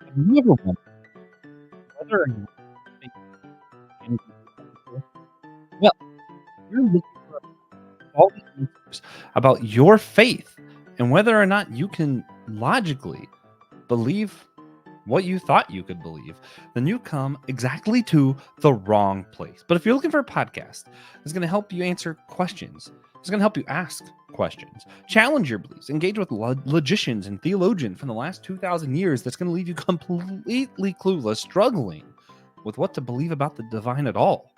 Have you ever wondered whether or not faith can be logical? Well, you're looking for all the answers about your faith and whether or not you can logically believe what you thought you could believe, then you come exactly to the wrong place. But if you're looking for a podcast that's going to help you answer questions, it's going to help you ask questions, challenge your beliefs, engage with logicians and theologians from the last 2,000 years, that's going to leave you completely clueless, struggling with what to believe about the divine at all,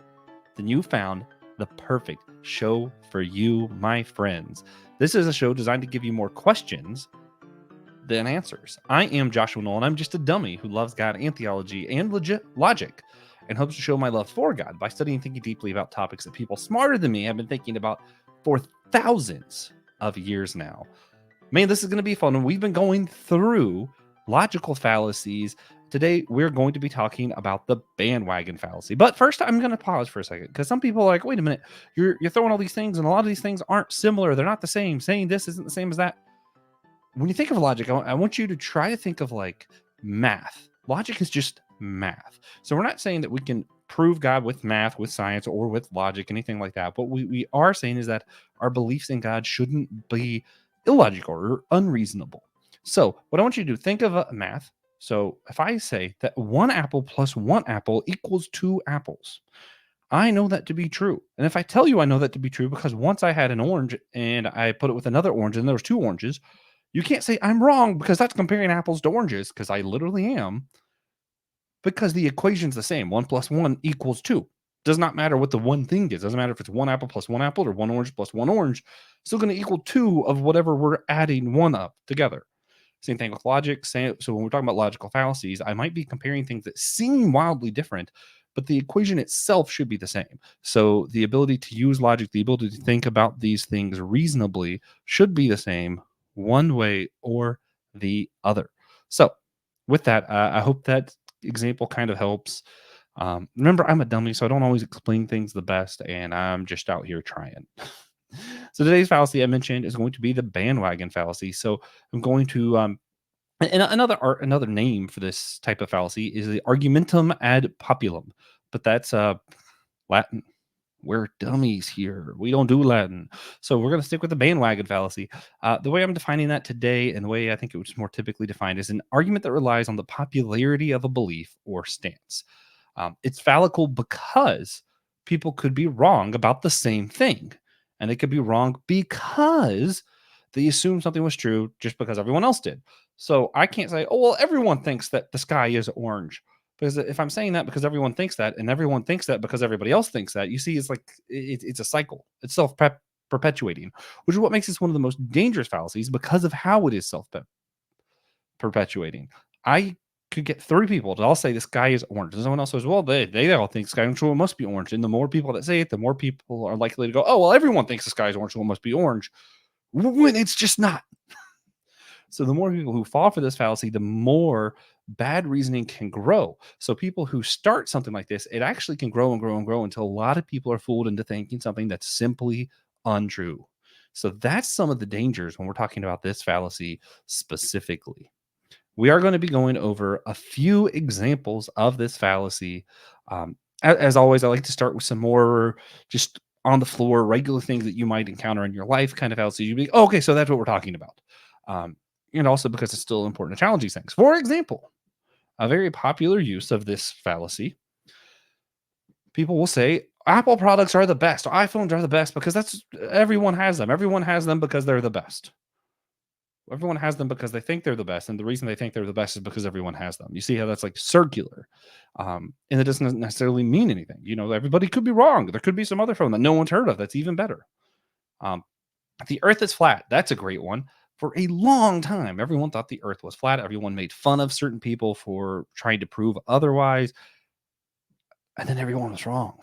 then you found the perfect show for you, my friends. This is a show designed to give you more questions than answers. I am Joshua Noel, and I'm just a dummy who loves God and theology and logic, and hopes to show my love for God by studying and thinking deeply about topics that people smarter than me have been thinking about for thousands of years now. Man, this is going to be fun. We've been going through logical fallacies. Today, we're going to be talking about the bandwagon fallacy. But first, I'm going to pause for a second because some people are like, wait a minute, you're throwing all these things, and a lot of these things aren't similar. They're not the same. Saying this isn't the same as that. When you think of logic, I want you to try to think of like math. Logic is just math. So we're not saying that we can prove God with math, with science, or with logic, anything like that. What we are saying is that our beliefs in God shouldn't be illogical or unreasonable. So what I want you to do, think of math. So if I say that one apple plus one apple equals two apples, I know that to be true. And if I tell you I know that to be true because once I had an orange and I put it with another orange and there was two oranges, you can't say I'm wrong because that's comparing apples to oranges, because I literally am, because the equation's the same. 1 plus 1 equals 2. Does not matter what the one thing is. Doesn't matter if it's one apple plus one apple or one orange plus one orange. Still going to equal 2 of whatever we're adding one up together. Same thing with logic. So when we're talking about logical fallacies, I might be comparing things that seem wildly different, but the equation itself should be the same. So the ability to use logic, the ability to think about these things reasonably should be the same one way or the other. So with that, I hope that example kind of helps. Remember, I'm a dummy, so I don't always explain things the best, and I'm just out here trying. So today's fallacy I mentioned is going to be the bandwagon fallacy. So I'm going to and another name for this type of fallacy is the argumentum ad populum, but that's Latin. We're dummies here. We don't do Latin. So we're going to stick with the bandwagon fallacy. The way I'm defining that today, and the way I think it was more typically defined, is an argument that relies on the popularity of a belief or stance. It's fallible because people could be wrong about the same thing. And they could be wrong because they assumed something was true just because everyone else did. So I can't say, oh, well, everyone thinks that the sky is orange. Because if I'm saying that because everyone thinks that, and everyone thinks that because everybody else thinks that, you see, it's like it's a cycle. It's self perpetuating, which is what makes this one of the most dangerous fallacies because of how it is self perpetuating. I could get three people to all say the sky is orange, and someone else says, well, they all think sky orange, so it must be orange. And the more people that say it, the more people are likely to go, oh, well, everyone thinks the sky is orange, so it must be orange, when it's just not. So the more people who fall for this fallacy, the more bad reasoning can grow. So people who start something like this, it actually can grow and grow and grow until a lot of people are fooled into thinking something that's simply untrue. So that's some of the dangers when we're talking about this fallacy specifically. We are going to be going over a few examples of this fallacy. As always, I like to start with some more just on the floor, regular things that you might encounter in your life kind of fallacies. You'd be, oh, okay, so that's what we're talking about. Um, and also because it's still important to challenge these things. For example, a very popular use of this fallacy, people will say Apple products are the best, iPhones are the best because that's everyone has them. Everyone has them because they're the best. Everyone has them because they think they're the best, and the reason they think they're the best is because everyone has them. You see how that's like circular, and it doesn't necessarily mean anything. You know, everybody could be wrong. There could be some other phone that no one's heard of that's even better. Um, the Earth is flat. That's a great one. For a long time, everyone thought the Earth was flat. Everyone made fun of certain people for trying to prove otherwise, and then everyone was wrong.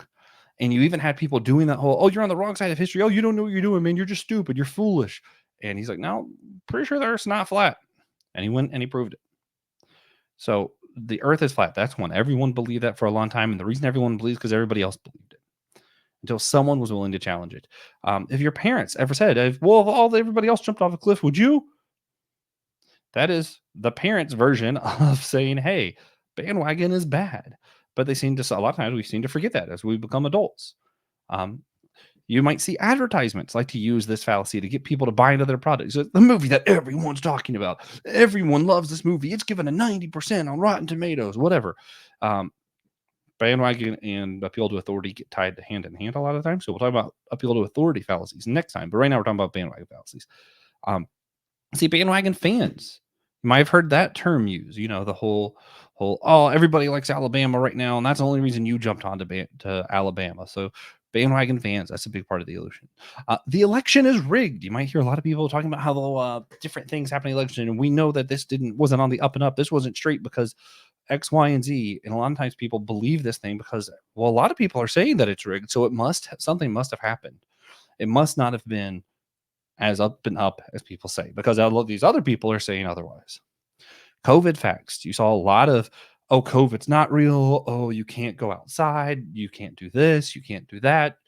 And you even had people doing that whole, oh, you're on the wrong side of history. Oh, you don't know what you're doing, man. You're just stupid. You're foolish. And he's like, no, pretty sure the Earth's not flat. And he went and he proved it. So the Earth is flat. That's one. Everyone believed that for a long time. And the reason everyone believes because everybody else believed it until someone was willing to challenge it. If your parents ever said, well, if everybody else jumped off a cliff, would you? That is the parents' version of saying, "Hey, bandwagon is bad." But they seem to a lot of times we seem to forget that as we become adults. Um, you might see advertisements like to use this fallacy to get people to buy into their products. The movie that everyone's talking about. Everyone loves this movie. It's given a 90% on Rotten Tomatoes, whatever. Um, bandwagon and appeal to authority get tied hand in hand a lot of times. So we'll talk about appeal to authority fallacies next time. But right now we're talking about bandwagon fallacies. Um, See, bandwagon fans. You might have heard that term used. The whole oh, everybody likes Alabama right now, and that's the only reason you jumped on to Alabama. So bandwagon fans, that's a big part of the illusion. The election is rigged. You might hear a lot of people talking about how different things happen in the election, and we know that this wasn't on the up and up. This wasn't straight because X, Y, and Z. And a lot of times people believe this thing because, well, a lot of people are saying that it's rigged, so something must have happened. It must not have been as up and up as people say, because all of these other people are saying otherwise. COVID facts. You saw a lot of, oh, COVID's not real. Oh, you can't go outside. You can't do this. You can't do that.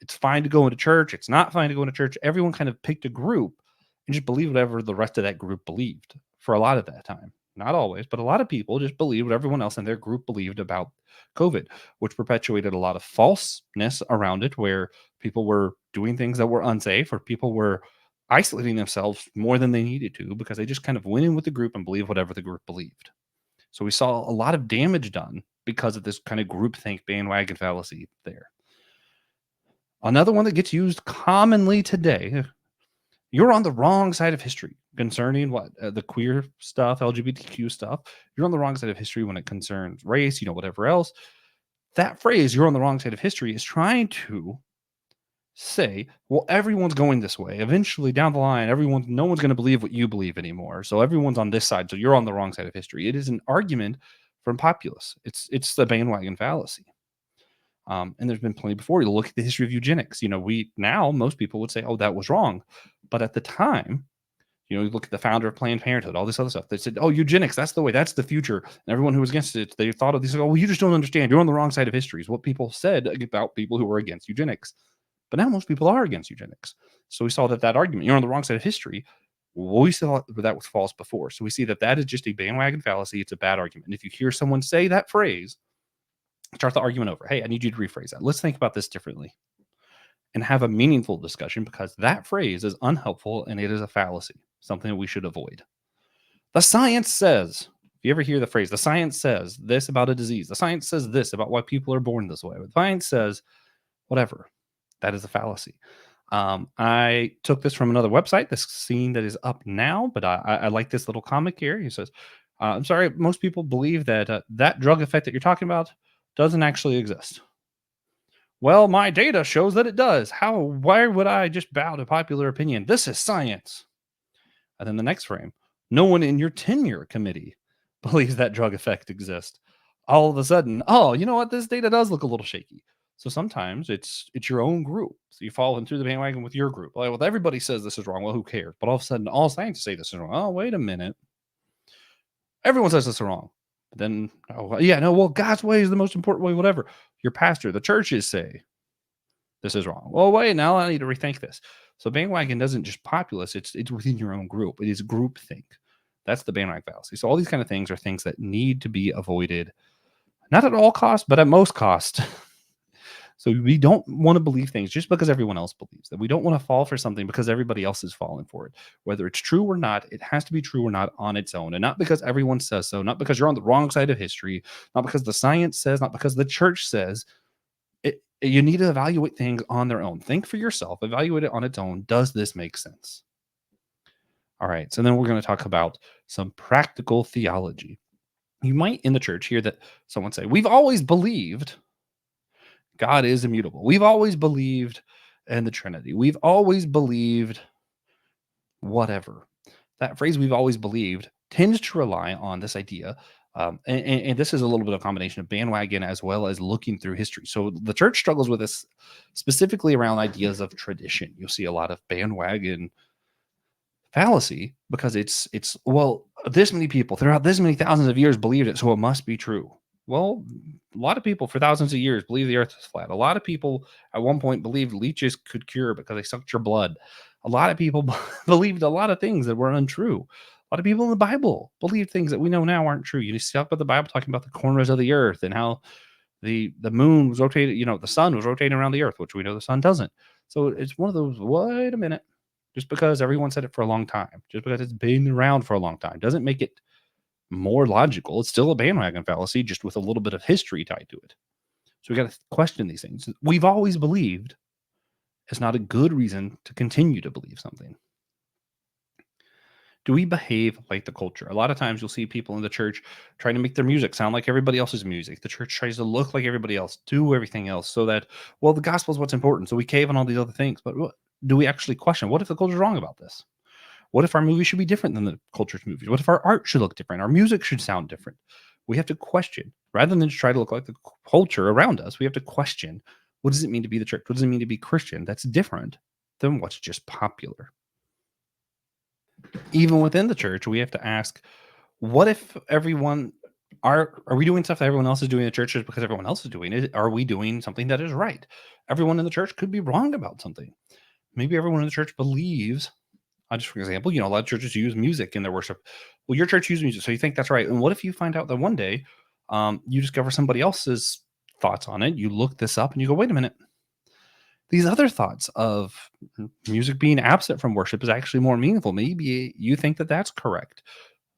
It's fine to go into church. It's not fine to go into church. Everyone kind of picked a group and just believed whatever the rest of that group believed for a lot of that time. Not always, but a lot of people just believed what everyone else in their group believed about COVID, which perpetuated a lot of falseness around it, where people were doing things that were unsafe, or people were isolating themselves more than they needed to because they just kind of went in with the group and believed whatever the group believed. So we saw a lot of damage done because of this kind of groupthink bandwagon fallacy there. Another one that gets used commonly today, you're on the wrong side of history concerning what the queer stuff, LGBTQ stuff. You're on the wrong side of history when it concerns race, whatever else. That phrase, you're on the wrong side of history, is trying to say, well, everyone's going this way. Eventually, down the line, no one's going to believe what you believe anymore. So everyone's on this side. So you're on the wrong side of history. It is an argument from populists. It's the bandwagon fallacy. And there's been plenty before. You look at the history of eugenics. Most people would say, oh, that was wrong. But at the time, you look at the founder of Planned Parenthood, all this other stuff. They said, oh, eugenics, that's the way, that's the future. And everyone who was against it, they thought of these, oh, well, you just don't understand. You're on the wrong side of history, is what people said about people who were against eugenics. But now most people are against eugenics. So we saw that argument, you're on the wrong side of history. Well, we saw that was false before. So we see that is just a bandwagon fallacy. It's a bad argument. And if you hear someone say that phrase, start the argument over. Hey, I need you to rephrase that. Let's think about this differently and have a meaningful discussion, because that phrase is unhelpful and it is a fallacy, something that we should avoid. The science says, if you ever hear the phrase, the science says this about a disease, the science says this about why people are born this way, the science says whatever, that is a fallacy. I took this from another website, this scene that is up now, but I like this little comic here. He says, I'm sorry, most people believe that that drug effect that you're talking about doesn't actually exist. Well, my data shows that it does. Why would I just bow to popular opinion? This is science. And then the next frame, no one in your tenure committee believes that drug effect exists. All of a sudden, oh, you know what? This data does look a little shaky. So sometimes it's your own group. So you fall into the bandwagon with your group. Like, well, everybody says this is wrong. Well, who cares? But all of a sudden, all scientists say this is wrong. Oh, wait a minute. Everyone says this is wrong. But then, oh, yeah, no, well, God's way is the most important way, whatever. Your pastor, the churches say this is wrong. Well, wait, now I need to rethink this. So bandwagon doesn't just populace, it's within your own group. It is groupthink. That's the bandwagon fallacy. So all these kind of things are things that need to be avoided, not at all cost, but at most cost. So we don't want to believe things just because everyone else believes that. We don't want to fall for something because everybody else is falling for it. Whether it's true or not, it has to be true or not on its own. And not because everyone says so, not because you're on the wrong side of history, not because the science says, not because the church says. You need to evaluate things on their own. Think for yourself, evaluate it on its own. Does this make sense? All right. So then we're going to talk about some practical theology. You might in the church hear that someone say, we've always believed God is immutable. We've always believed in the Trinity. We've always believed whatever. That phrase, we've always believed, tends to rely on this idea. And this is a little bit of a combination of bandwagon as well as looking through history. So the church struggles with this specifically around ideas of tradition. You'll see a lot of bandwagon fallacy because it's well, this many people throughout this many thousands of years believed it, so it must be true. Well, a lot of people for thousands of years believe the earth is flat. A lot of people at one point believed leeches could cure because they sucked your blood. A lot of people believed a lot of things that were untrue. A lot of people in the Bible believe things that we know now aren't true. You see stuff about the Bible talking about the corners of the earth and how the moon was rotated, the sun was rotating around the earth, which we know the sun doesn't. So it's one of those, wait a minute, just because everyone said it for a long time, just because it's been around for a long time, doesn't make it more logical. It's still a bandwagon fallacy, just with a little bit of history tied to it. So we got to question these things. We've always believed it's not a good reason to continue to believe something. Do we behave like the culture? A lot of times you'll see people in the church trying to make their music sound like everybody else's music. The church tries to look like everybody else, do everything else so that, well, the gospel is what's important. So we cave on all these other things. But do we actually question? What if the culture's wrong about this? What if our movie should be different than the culture's movies? What if our art should look different? Our music should sound different. We have to question rather than just try to look like the culture around us. We have to question, what does it mean to be the church? What does it mean to be Christian? That's different than what's just popular. Even within the church, we have to ask, what if everyone are we doing stuff that everyone else is doing in the church just because everyone else is doing it? Are we doing something that is right? Everyone in the church could be wrong about something. Maybe everyone in the church believes, just for example, a lot of churches use music in their worship. Well, your church uses music, so you think that's right. And what if you find out that one day you discover somebody else's thoughts on it? You look this up and you go, wait a minute. These other thoughts of music being absent from worship is actually more meaningful. Maybe you think that that's correct.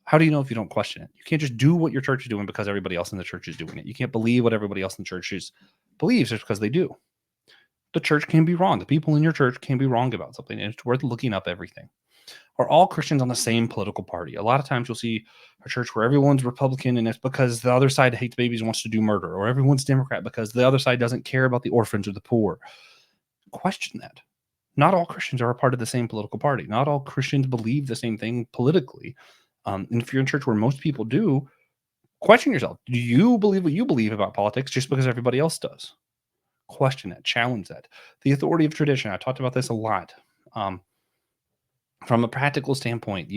How do you know if you don't question it? You can't just do what your church is doing because everybody else in the church is doing it. You can't believe what everybody else in the church believes just because they do. The church can be wrong. The people in your church can be wrong about something, and it's worth looking up everything. Are all Christians on the same political party? A lot of times you'll see a church where everyone's Republican and it's because the other side hates babies and wants to do murder, or everyone's Democrat because the other side doesn't care about the orphans or the poor. Question that. Not all Christians are a part of the same political party. Not all Christians believe the same thing politically. And if you're in church where most people do, question yourself. Do you believe what you believe about politics just because everybody else does? Question that. Challenge that. The authority of tradition. I talked about this a lot. From a practical standpoint,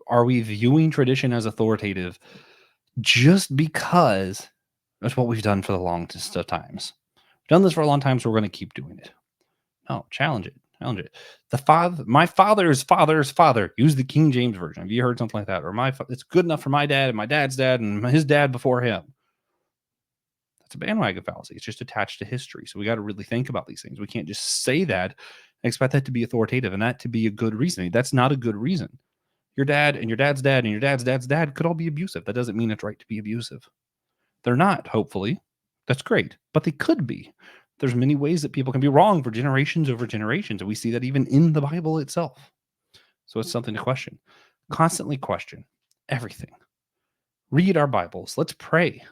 are we viewing tradition as authoritative just because that's what we've done for the longest of times? We've done this for a long time, so we're going to keep doing it. No, challenge it. Challenge it. My father's father's father. Use the King James version. Have you heard something like that? Or it's good enough for my dad and my dad's dad and his dad before him. That's a bandwagon fallacy. It's just attached to history. So we got to really think about these things. We can't just say that and expect that to be authoritative and that to be a good reason. That's not a good reason. Your dad and your dad's dad and your dad's dad's dad could all be abusive. That doesn't mean it's right to be abusive. They're not, hopefully. That's great. But they could be. There's many ways that people can be wrong for generations over generations. And we see that even in the Bible itself. So it's something to question. Constantly question everything. Read our Bibles. Let's pray.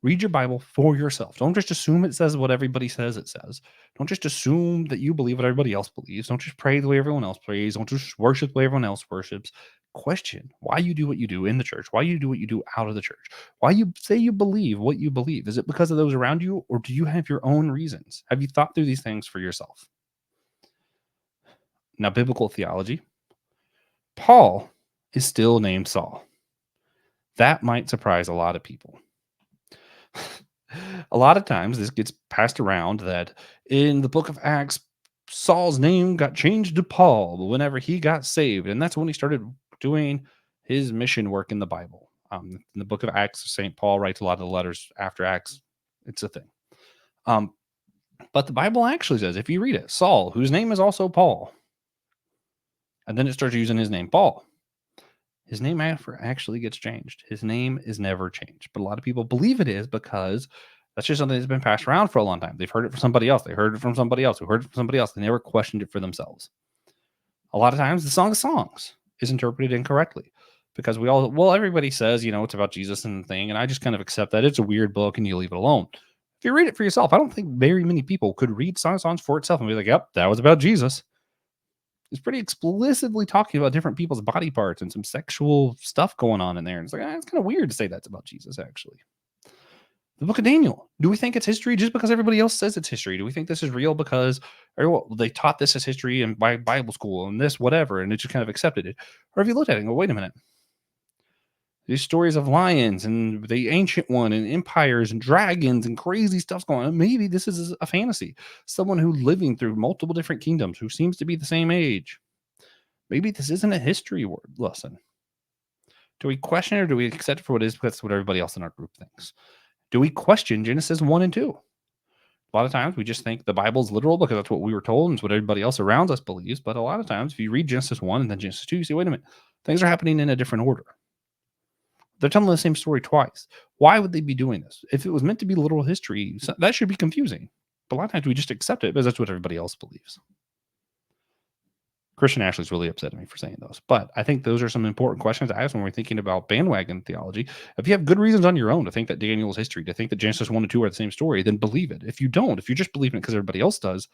Read your Bible for yourself. Don't just assume it says what everybody says it says. Don't just assume that you believe what everybody else believes. Don't just pray the way everyone else prays. Don't just worship the way everyone else worships. Question why you do what you do in the church, why you do what you do out of the church, why you say you believe what you believe. Is it because of those around you, or do you have your own reasons? Have you thought through these things for yourself? Now, biblical theology. Paul is still named Saul. That might surprise a lot of people. A lot of times this gets passed around that in the book of Acts, Saul's name got changed to Paul whenever he got saved. And that's when he started doing his mission work in the Bible. In the book of Acts, St. Paul writes a lot of the letters after Acts. It's a thing. But the Bible actually says, if you read it, Saul, whose name is also Paul, and then it starts using his name, Paul. His name actually gets changed. His name is never changed. But a lot of people believe it is because that's just something that's been passed around for a long time. They've heard it from somebody else. They heard it from somebody else who heard it from somebody else. They never questioned it for themselves. A lot of times the Song of Songs is interpreted incorrectly because everybody says, it's about Jesus and the thing. And I just kind of accept that it's a weird book and you leave it alone. If you read it for yourself, I don't think very many people could read Song of Songs for itself and be like, yep, that was about Jesus. It's pretty explicitly talking about different people's body parts and some sexual stuff going on in there. And it's like, it's kind of weird to say that's about Jesus, actually. The book of Daniel. Do we think it's history just because everybody else says it's history? Do we think this is real because they taught this as history and by Bible school and this, whatever, and it just kind of accepted it? Or have you looked at it and go, wait a minute. These stories of lions and the ancient one and empires and dragons and crazy stuff's going on. Maybe this is a fantasy. Someone who's living through multiple different kingdoms who seems to be the same age. Maybe this isn't a history word lesson. Do we question it or do we accept it for what it is because that's what everybody else in our group thinks? Do we question Genesis 1 and 2? A lot of times we just think the Bible's literal because that's what we were told and it's what everybody else around us believes. But a lot of times, if you read Genesis 1 and then Genesis 2, you say, wait a minute, things are happening in a different order. They're telling the same story twice. Why would they be doing this? If it was meant to be literal history, that should be confusing. But a lot of times we just accept it because that's what everybody else believes. Christian Ashley's really upset at me for saying those. But I think those are some important questions to ask when we're thinking about bandwagon theology. If you have good reasons on your own to think that Daniel's history, to think that Genesis 1 and 2 are the same story, then believe it. If you don't, if you're just believing it because everybody else does,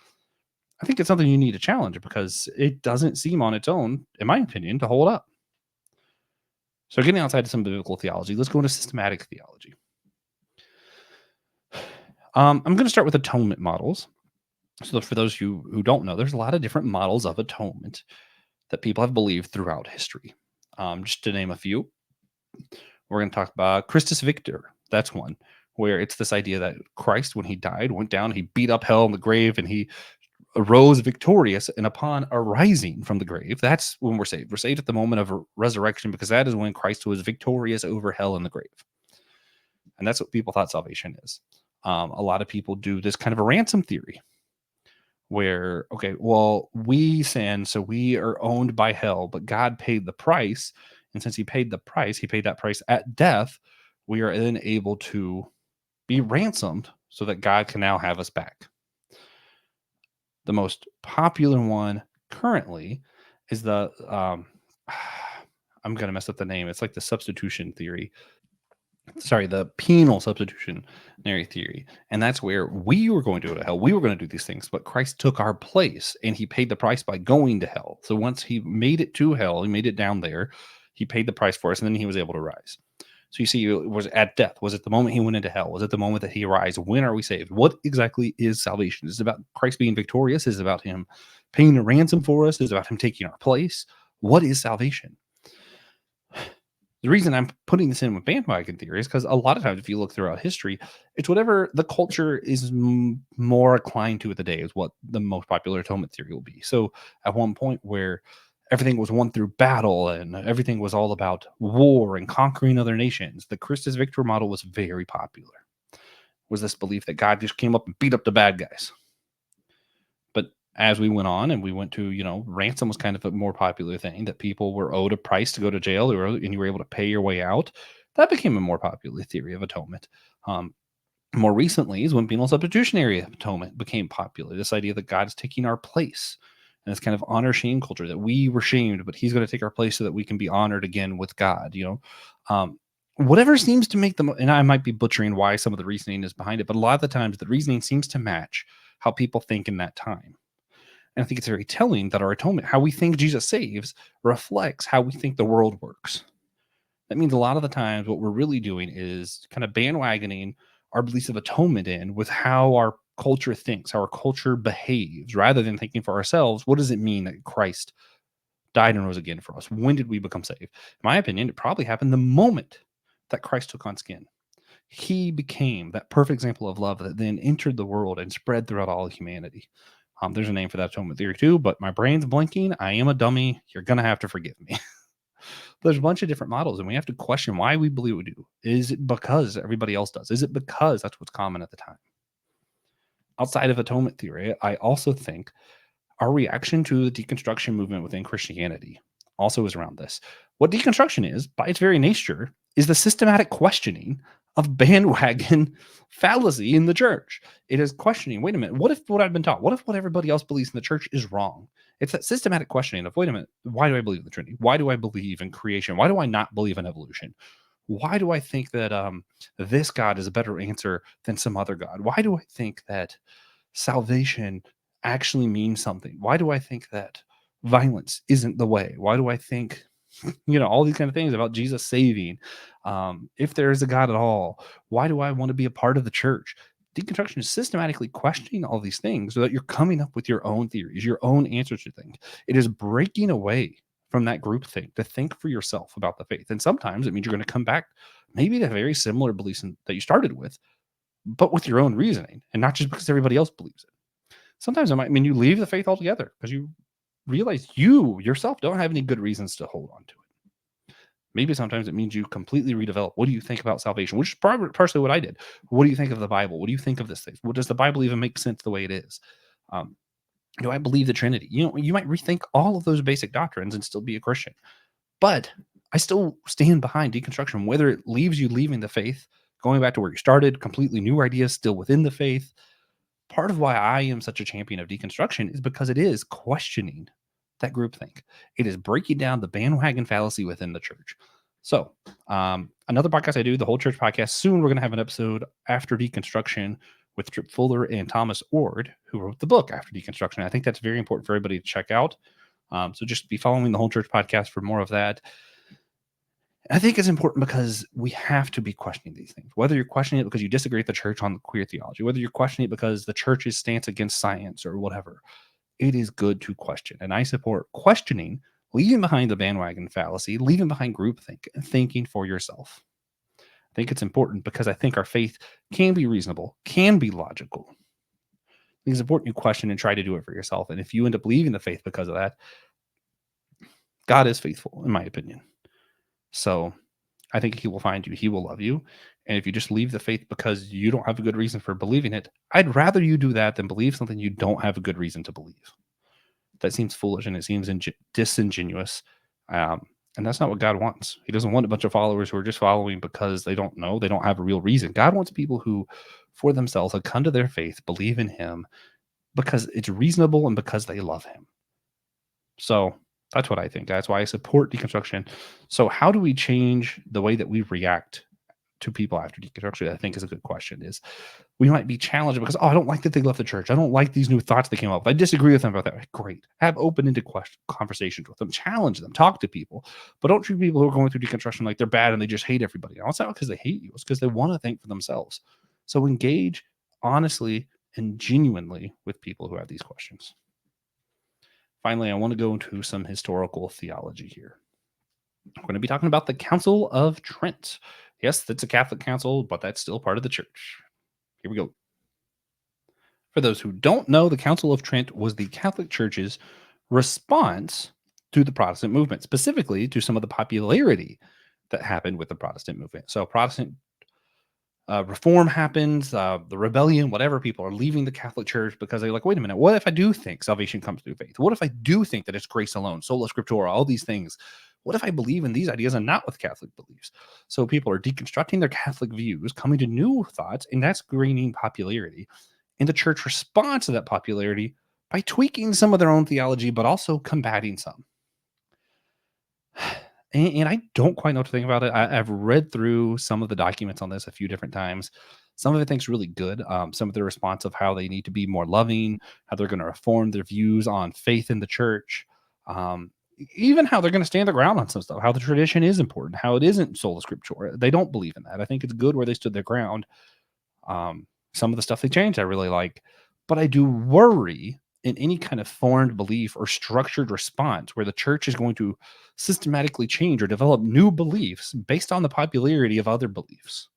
I think it's something you need to challenge because it doesn't seem on its own, in my opinion, to hold up. So getting outside of some biblical theology, let's go into systematic theology. I'm going to start with atonement models. So for those who don't know, there's a lot of different models of atonement that people have believed throughout history. Just to name a few, we're going to talk about Christus Victor. That's one where it's this idea that Christ, when he died, went down, he beat up hell in the grave, and he arose victorious. And upon arising from the grave, that's when we're saved. We're saved at the moment of resurrection because that is when Christ was victorious over hell in the grave. And that's what people thought salvation is. A lot of people do this kind of a ransom theory where, okay, well, we sin, so we are owned by hell, but God paid the price. And since he paid that price at death, we are then able to be ransomed so that God can now have us back. The most popular one currently is the, I'm going to mess up the name. It's like the substitution theory. Sorry, the penal substitutionary theory. And that's where we were going to go to hell. We were going to do these things, but Christ took our place and he paid the price by going to hell. So once he made it to hell, he made it down there, he paid the price for us, and then he was able to rise. So you see, it was at death. Was it the moment he went into hell? Was it the moment that he arose? When are we saved? What exactly is salvation? Is it about Christ being victorious? Is it about him paying a ransom for us? Is it about him taking our place? What is salvation? The reason I'm putting this in with bandwagon theory is because a lot of times, if you look throughout history, it's whatever the culture is more inclined to at the day is what the most popular atonement theory will be. So at one point where everything was won through battle and everything was all about war and conquering other nations, the Christus Victor model was very popular. Was this belief that God just came up and beat up the bad guys? But as we went on and we went to, ransom was kind of a more popular thing, that people were owed a price to go to jail and you were able to pay your way out. That became a more popular theory of atonement. More recently is when penal substitutionary atonement became popular. This idea that God is taking our place. And it's kind of honor shame culture that we were shamed, but he's going to take our place so that we can be honored again with God. Whatever seems to make them, and I might be butchering why some of the reasoning is behind it, but a lot of the times the reasoning seems to match how people think in that time. And I think it's very telling that our atonement, how we think Jesus saves, reflects how we think the world works. That means a lot of the times what we're really doing is kind of bandwagoning our beliefs of atonement in with how our culture thinks, how our culture behaves, rather than thinking for ourselves, what does it mean that Christ died and rose again for us? When did we become saved? In my opinion, it probably happened the moment that Christ took on skin. He became that perfect example of love that then entered the world and spread throughout all humanity. There's a name for that atonement theory too, but my brain's blinking. I am a dummy. You're going to have to forgive me. There's a bunch of different models, and we have to question why we believe we do. Is it because everybody else does? Is it because that's what's common at the time? Outside of atonement theory, I also think our reaction to the deconstruction movement within Christianity also is around this. What deconstruction is, by its very nature, is the systematic questioning of bandwagon fallacy in the church. It is questioning, wait a minute, what if what I've been taught, what if what everybody else believes in the church is wrong? It's that systematic questioning of, wait a minute, why do I believe in the Trinity? Why do I believe in creation? Why do I not believe in evolution? Why do I think that this God is a better answer than some other God? Why do I think that salvation actually means something? Why do I think that violence isn't the way? Why do I think, all these kind of things about Jesus saving? If there is a God at all, why do I want to be a part of the church? Deconstruction is systematically questioning all these things so that you're coming up with your own theories, your own answers to things. It is breaking away from that group thing to think for yourself about the faith. And sometimes it means you're going to come back maybe to very similar beliefs that you started with, but with your own reasoning and not just because everybody else believes it. Sometimes it might mean you leave the faith altogether because you realize you yourself don't have any good reasons to hold on to it. Maybe sometimes it means you completely redevelop. What do you think about salvation? Which is partially what I did. What do you think of the Bible? What do you think of this thing? What does the Bible even make sense the way it is? Um, do I believe the Trinity? You might rethink all of those basic doctrines and still be a Christian. But I still stand behind deconstruction, whether it leaves you leaving the faith, going back to where you started, completely new ideas still within the faith. Part of why I am such a champion of deconstruction is because it is questioning that groupthink. It is breaking down the bandwagon fallacy within the church. So, another podcast I do, the Whole Church podcast. Soon we're going to have an episode after deconstruction with Trip Fuller and Thomas Ord, who wrote the book After Deconstruction. I think that's very important for everybody to check out. So just be following the Whole Church podcast for more of that. I think it's important because we have to be questioning these things. Whether you're questioning it because you disagree with the church on queer theology, whether you're questioning it because the church's stance against science or whatever, it is good to question. And I support questioning, leaving behind the bandwagon fallacy, leaving behind groupthink, and thinking for yourself. I think it's important because I think our faith can be reasonable, can be logical. I think it's important you question and try to do it for yourself. And if you end up leaving the faith because of that, God is faithful, in my opinion. So I think he will find you. He will love you. And if you just leave the faith because you don't have a good reason for believing it, I'd rather you do that than believe something you don't have a good reason to believe. That seems foolish and it seems disingenuous. And that's not what God wants. He doesn't want a bunch of followers who are just following because they don't know, they don't have a real reason. God wants people who, for themselves, have come to their faith, believe in him because it's reasonable and because they love him. So that's what I think. That's why I support deconstruction. So how do we change the way that we react to people after deconstruction? I think is a good question. Is we might be challenged because, I don't like that they left the church. I don't like these new thoughts that came up. I disagree with them about that. Great. Have open-ended conversations with them. Challenge them. Talk to people. But don't treat people who are going through deconstruction like they're bad and they just hate everybody. Now, it's not because they hate you. It's because they want to think for themselves. So engage honestly and genuinely with people who have these questions. Finally, I want to go into some historical theology here. We're going to be talking about the Council of Trent. Yes, that's a Catholic council, but that's still part of the church. Here we go. For those who don't know, the Council of Trent was the Catholic Church's response to the Protestant movement, specifically to some of the popularity that happened with the Protestant movement. So Protestant reform happens, the rebellion, whatever, people are leaving the Catholic Church because they're like, wait a minute, what if I do think salvation comes through faith? What if I do think that it's grace alone, sola scriptura, all these things? What if I believe in these ideas and not with Catholic beliefs? So people are deconstructing their Catholic views, coming to new thoughts, and that's gaining popularity. And the church responds to that popularity by tweaking some of their own theology, but also combating some. And I don't quite know what to think about it. I've read through some of the documents on this a few different times. Some of it thinks really good. Some of the response of how they need to be more loving, how they're going to reform their views on faith in the church, even how they're going to stand their ground on some stuff, how the tradition is important, how it isn't sola scriptura. They don't believe in that. I think it's good where they stood their ground. Some of the stuff they changed, I really like, but I do worry in any kind of formed belief or structured response where the church is going to systematically change or develop new beliefs based on the popularity of other beliefs,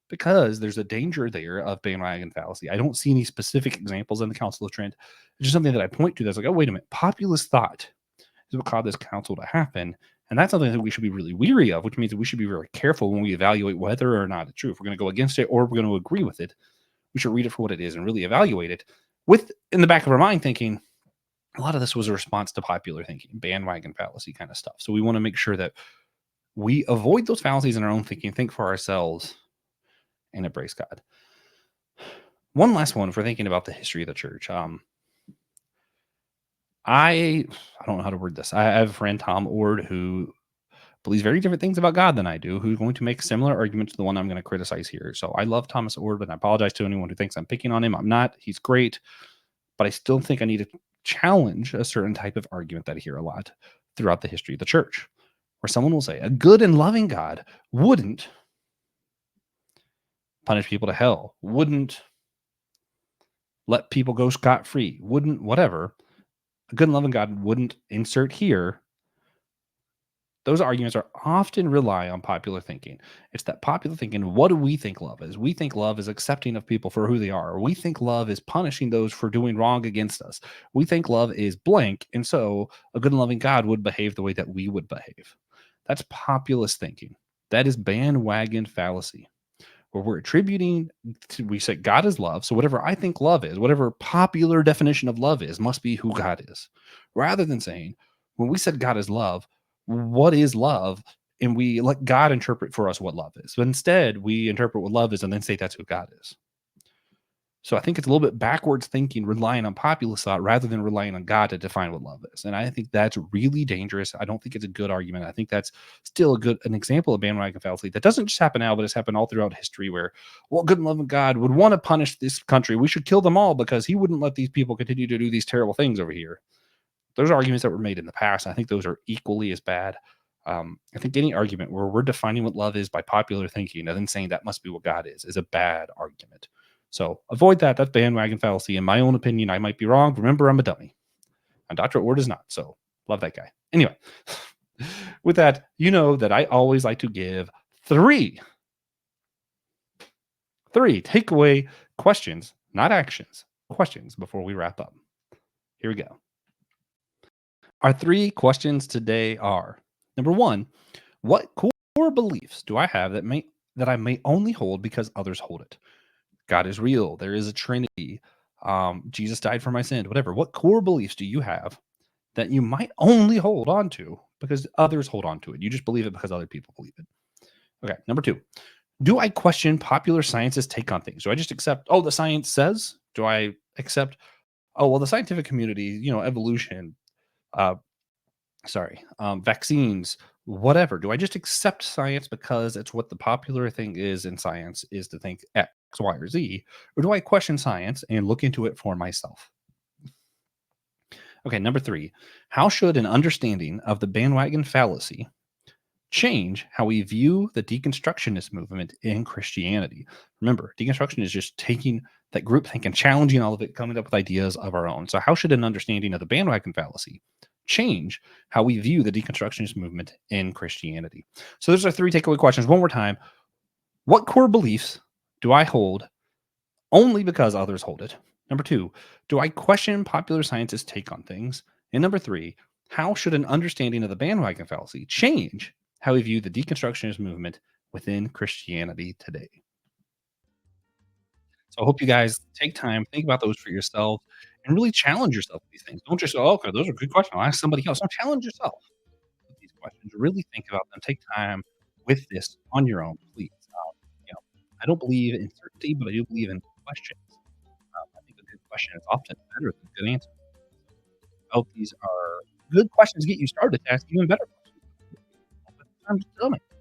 because there's a danger there of bandwagon fallacy. I don't see any specific examples in the Council of Trent. It's just something that I point to that's like, oh, wait a minute, populist thought is what caused this council to happen. And that's something that we should be really weary of, which means that we should be very careful when we evaluate whether or not it's true. If we're going to go against it or we're going to agree with it, we should read it for what it is and really evaluate it with in the back of our mind thinking a lot of this was a response to popular thinking, bandwagon fallacy kind of stuff. So we want to make sure that we avoid those fallacies in our own thinking, think for ourselves, and embrace God. One last one for thinking about the history of the church. I don't know how to word this. I have a friend, Tom Ord, who believes very different things about God than I do, who's going to make similar arguments to the one I'm going to criticize here. So I love Thomas Ord, but I apologize to anyone who thinks I'm picking on him. I'm not. He's great, but I still think I need to challenge a certain type of argument that I hear a lot throughout the history of the church, where someone will say a good and loving God wouldn't punish people to hell, wouldn't let people go scot-free, wouldn't whatever. A good and loving God wouldn't insert here Those arguments are often rely on popular thinking. It's that popular thinking. What do we think love is? We think love is accepting of people for who they are. We think love is punishing those for doing wrong against us. We think love is blank. And so a good and loving God would behave the way that we would behave. That's populist thinking. That is bandwagon fallacy, where we're attributing to, we say God is love. So whatever I think love is, whatever popular definition of love is, must be who God is. Rather than saying, when we said God is love, what is love? And we let God interpret for us what love is. But instead, we interpret what love is and then say that's who God is. So I think it's a little bit backwards thinking, relying on populist thought rather than relying on God to define what love is. And I think that's really dangerous. I don't think it's a good argument. I think that's still an example of bandwagon fallacy that doesn't just happen now, but it's happened all throughout history where, well, good and loving God would want to punish this country. We should kill them all because he wouldn't let these people continue to do these terrible things over here. Those are arguments that were made in the past. I think those are equally as bad. I think any argument where we're defining what love is by popular thinking and then saying that must be what God is a bad argument. So avoid that. That's bandwagon fallacy. In my own opinion, I might be wrong. Remember, I'm a dummy. And Dr. Ord is not. So love that guy. Anyway, with that, you know that I always like to give three takeaway questions, not actions, questions before we wrap up. Here we go. Our three questions today are: number one, what core beliefs do I have that I may only hold because others hold it? God is real. There is a Trinity. Jesus died for my sin. Whatever. What core beliefs do you have that you might only hold on to because others hold on to it? You just believe it because other people believe it. Okay. Number two, do I question popular science's take on things? Do I just accept, oh, the science says? Do I accept, oh, well, the scientific community, evolution, uh, vaccines, whatever. Do I just accept science because it's what the popular thing is in science is to think X, Y, or Z? Or do I question science and look into it for myself? Okay, number three, how should an understanding of the bandwagon fallacy change how we view the deconstructionist movement in Christianity? Remember, deconstruction is just taking that groupthink and challenging all of it, coming up with ideas of our own. So, how should an understanding of the bandwagon fallacy change how we view the deconstructionist movement in Christianity? So, those are three takeaway questions. One more time: what core beliefs do I hold only because others hold it? Number two, do I question popular science's take on things? And number three, how should an understanding of the bandwagon fallacy change how we view the deconstructionist movement within Christianity today? So I hope you guys take time, think about those for yourself, and really challenge yourself with these things. Don't just, oh, okay, those are good questions. I'll ask somebody else. Don't challenge yourself with these questions. Really think about them. Take time with this on your own, please. I don't believe in certainty, but I do believe in questions. I think a good question is often better than a good answer. I hope these are good questions to get you started to ask even better questions. I'm just telling you.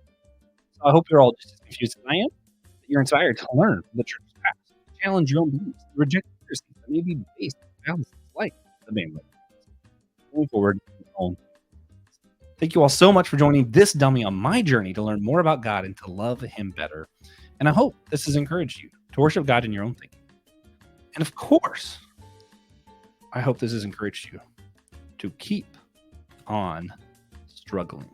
So I hope you're all just as confused as I am, that you're inspired to learn from the church's past, to challenge your own beliefs, to reject heresies that may be based on fallacies like the Bandwagon. Moving forward, thank you all so much for joining this dummy on my journey to learn more about God and to love Him better. And I hope this has encouraged you to worship God in your own thinking. And of course, I hope this has encouraged you to keep on struggling.